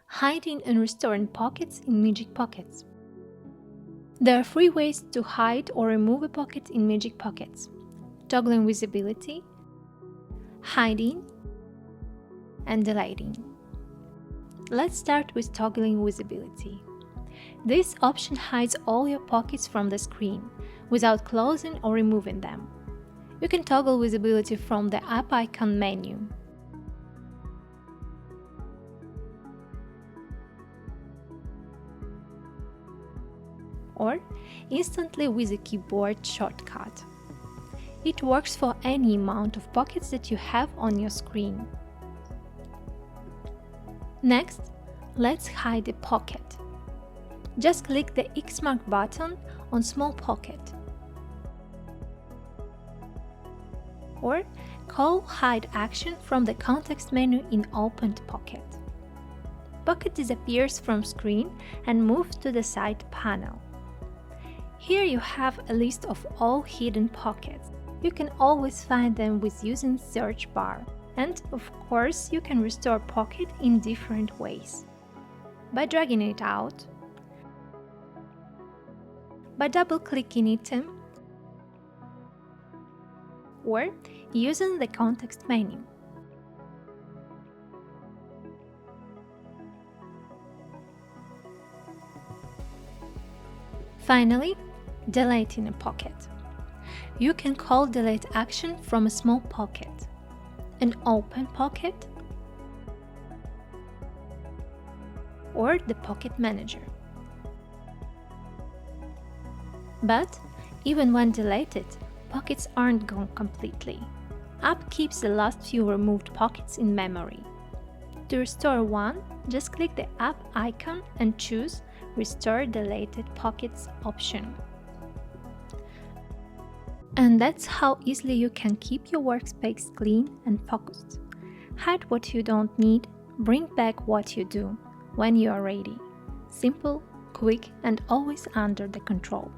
Hiding and restoring pockets in Mijick Pockets. There are 3 ways to hide or remove a pocket in Mijick Pockets: toggling visibility, hiding, and deleting. Let's start with toggling visibility. This option hides all your pockets from the screen without closing or removing them. You can toggle visibility from the app icon menu. Or instantly with a keyboard shortcut. It works for any amount of pockets that you have on your screen. Next, let's hide a pocket. Just click the X mark button on small pocket. Or call Hide action from the context menu in opened pocket. Pocket disappears from screen and moves to the side panel. Here you have a list of all hidden pockets. You can always find them with using search bar. And of course, you can restore pocket in different ways. By dragging it out, by double-clicking it, or using the context menu. Finally, deleting a pocket. You can call delete action from a small pocket, an open pocket, or the pocket manager. But even when deleted, pockets aren't gone completely. App keeps the last few removed pockets in memory. To restore one, just click the app icon and choose Restore Deleted Pockets option. And that's how easily you can keep your workspace clean and focused. Hide what you don't need, bring back what you do when you are ready. Simple, quick, and always under the control.